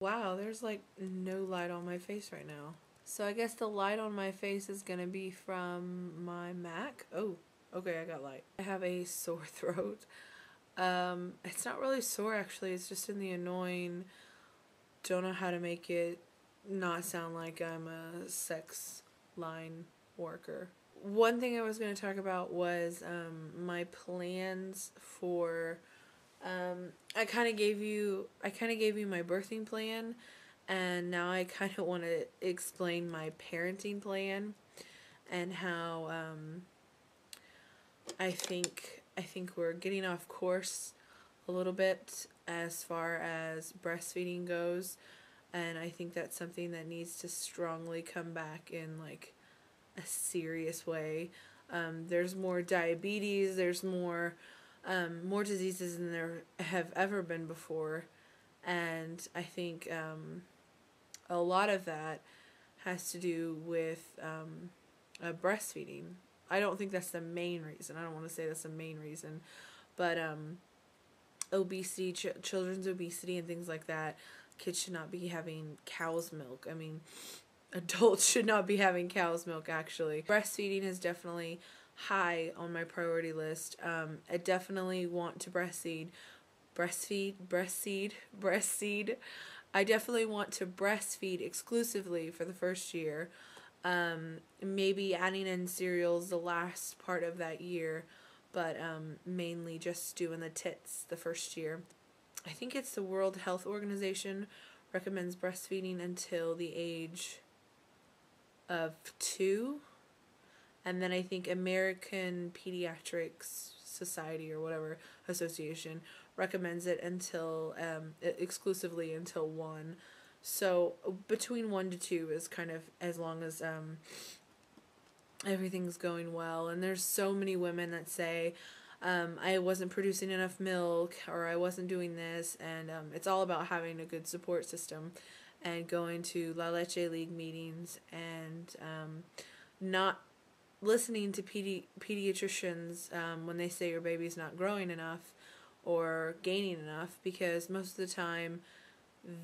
Wow, there's like no light on my face right now. So I guess the light on my face is gonna be from my Mac. Oh, okay, I got light. I have a sore throat. It's not really sore actually, it's just in the annoying, don't know how to make it not sound like I'm a sex line worker. One thing I was going to talk about was my plans for I kind of gave you my birthing plan, and now I kind of want to explain my parenting plan and how I think we're getting off course a little bit as far as breastfeeding goes, and I think that's something that needs to strongly come back in like a serious way. There's more diabetes, there's more diseases than there have ever been before, and I think a lot of that has to do with breastfeeding. I don't think that's the main reason. I don't want to say that's the main reason, but obesity, children's obesity and things like that. Kids should not be having cow's milk. I mean, adults should not be having cow's milk, actually. Breastfeeding is definitely high on my priority list. I definitely want to breastfeed. I definitely want to breastfeed exclusively for the first year. Maybe adding in cereals the last part of that year, but mainly just doing the tits the first year. I think it's the World Health Organization recommends breastfeeding until the age of 2, and then I think American Pediatrics Society or whatever association recommends it until exclusively until 1. So between 1 to 2 is kind of as long as everything's going well. And there's so many women that say I wasn't producing enough milk, or I wasn't doing this, and it's all about having a good support system and going to La Leche League meetings and not listening to pediatricians when they say your baby's not growing enough or gaining enough, because most of the time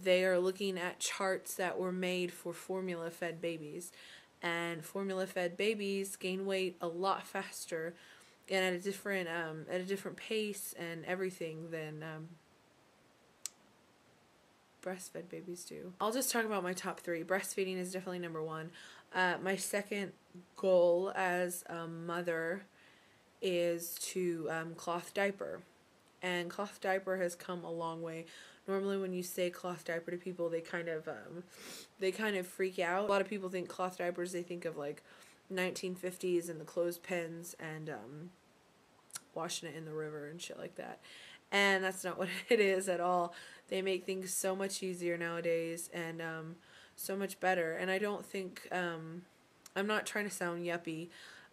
they are looking at charts that were made for formula-fed babies, and formula-fed babies gain weight a lot faster and at a different pace and everything than breastfed babies do. I'll just talk about my top 3. Breastfeeding is definitely number 1. My second goal as a mother is to cloth diaper. And cloth diaper has come a long way. Normally when you say cloth diaper to people, they kind of freak out. A lot of people think cloth diapers, they think of like 1950s and the clothespins and washing it in the river and shit like that. And that's not what it is at all. They make things so much easier nowadays and so much better. And I don't think, I'm not trying to sound yuppie,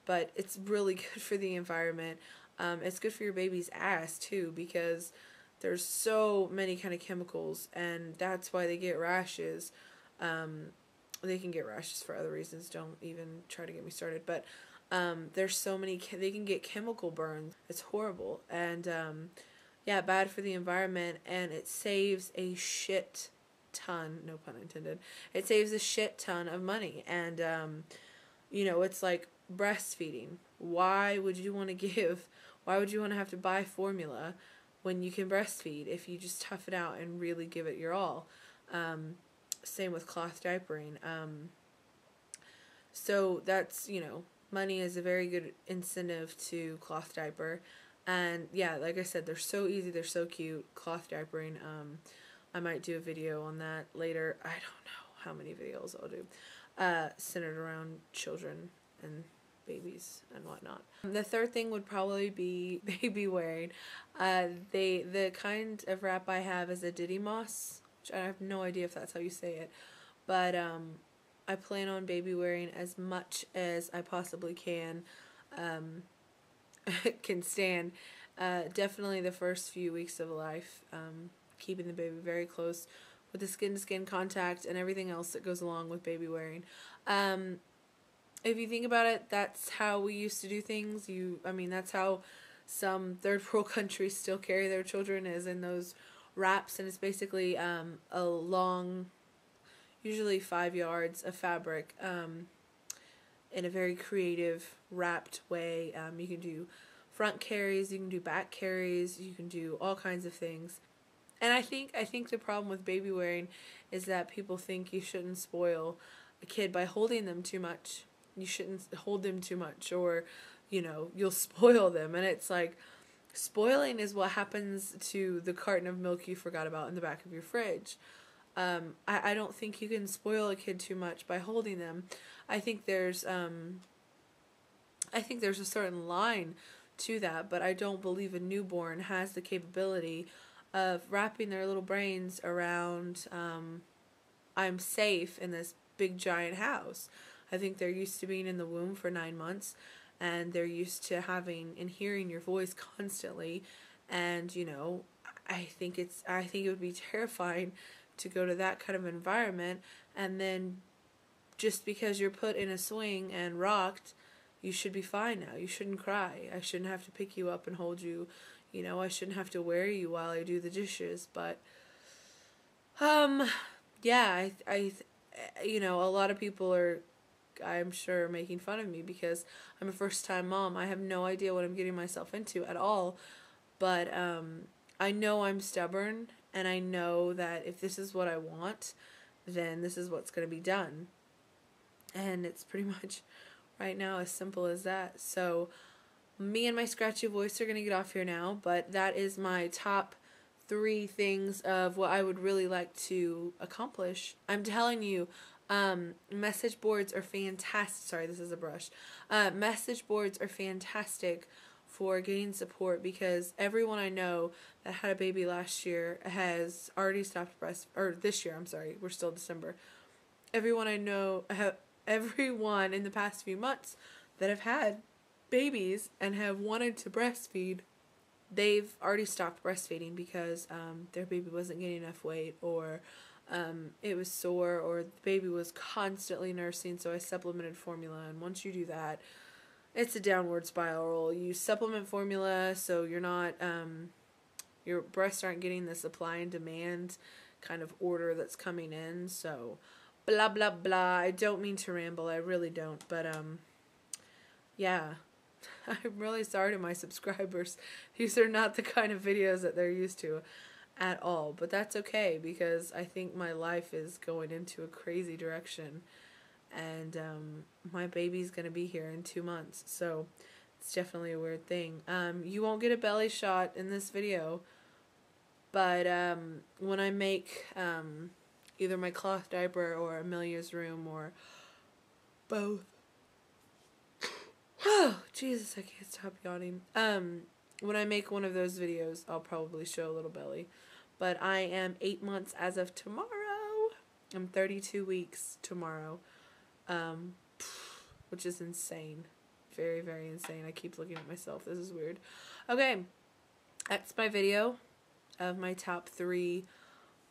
but it's really good for the environment. It's good for your baby's ass too, because there's so many kind of chemicals, and that's why they get rashes. They can get rashes for other reasons. Don't even try to get me started. But there's so many, they can get chemical burns. It's horrible. And yeah, bad for the environment, and it saves a shit ton, no pun intended, it saves a shit ton of money. And you know, it's like breastfeeding. Why would you want to have to buy formula when you can breastfeed if you just tough it out and really give it your all? Same with cloth diapering. So that's, you know, money is a very good incentive to cloth diaper. And yeah, like I said, they're so easy, they're so cute. Cloth diapering, I might do a video on that later. I don't know how many videos I'll do centered around children and babies and whatnot. The third thing would probably be baby wearing. The kind of wrap I have is a Diddy Moss, which I have no idea if that's how you say it, but I plan on baby wearing as much as I possibly can stand. Definitely the first few weeks of life, keeping the baby very close with the skin-to-skin contact and everything else that goes along with baby wearing. If you think about it, that's how we used to do things. I mean, that's how some third world countries still carry their children, is in those wraps, and it's basically a long, usually 5 yards of fabric, in a very creative wrapped way. You can do front carries, you can do back carries, you can do all kinds of things. And I think the problem with baby wearing is that people think you shouldn't spoil a kid by holding them too much. You shouldn't hold them too much, or, you know, you'll spoil them. And it's like, spoiling is what happens to the carton of milk you forgot about in the back of your fridge. I don't think you can spoil a kid too much by holding them. I think there's a certain line to that, but I don't believe a newborn has the capability of wrapping their little brains around, I'm safe in this big giant house. I think they're used to being in the womb for 9 months, and they're used to having and hearing your voice constantly. And, you know, I think it would be terrifying to go to that kind of environment, and then just because you're put in a swing and rocked, you should be fine now. You shouldn't cry. I shouldn't have to pick you up and hold you. You know, I shouldn't have to wear you while I do the dishes. But, yeah, you know, a lot of people are, I'm sure, making fun of me because I'm a first-time mom. I have no idea what I'm getting myself into at all. But, I know I'm stubborn, and I know that if this is what I want, then this is what's going to be done. And it's pretty much right now as simple as that. So me and my scratchy voice are going to get off here now, but that is my top 3 things of what I would really like to accomplish. I'm telling you, message boards are fantastic. Sorry, this is a brush. Message boards are fantastic for getting support, because everyone I know that had a baby last year has already stopped or this year, I'm sorry, we're still December. Everyone I know, everyone in the past few months that have had babies and have wanted to breastfeed, they've already stopped breastfeeding because their baby wasn't getting enough weight, or it was sore, or the baby was constantly nursing, so I supplemented formula. And once you do that, it's a downward spiral. You supplement formula so you're not, your breasts aren't getting the supply and demand kind of order that's coming in. So blah blah blah. I don't mean to ramble, I really don't, but yeah. I'm really sorry to my subscribers. These are not the kind of videos that they're used to at all, but that's okay, because I think my life is going into a crazy direction, and my baby's gonna be here in 2 months, so it's definitely a weird thing. You won't get a belly shot in this video, but when I make either my cloth diaper or Amelia's room, or both. Oh, Jesus, I can't stop yawning. When I make one of those videos, I'll probably show a little belly. But I am 8 months as of tomorrow. I'm 32 weeks tomorrow. Which is insane. Very, very insane. I keep looking at myself. This is weird. Okay. That's my video of my top 3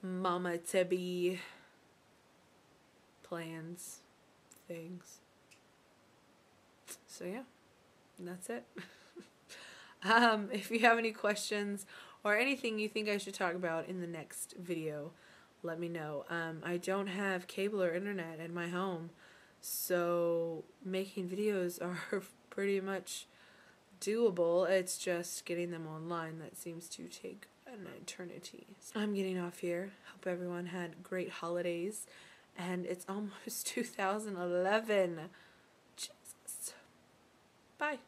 mama-to-be plans, things. So yeah, that's it. If you have any questions or anything you think I should talk about in the next video, let me know. I don't have cable or internet in my home, so making videos are pretty much doable. It's just getting them online that seems to take an eternity. So I'm getting off here. Hope everyone had great holidays, and it's almost 2011. Jesus. Bye.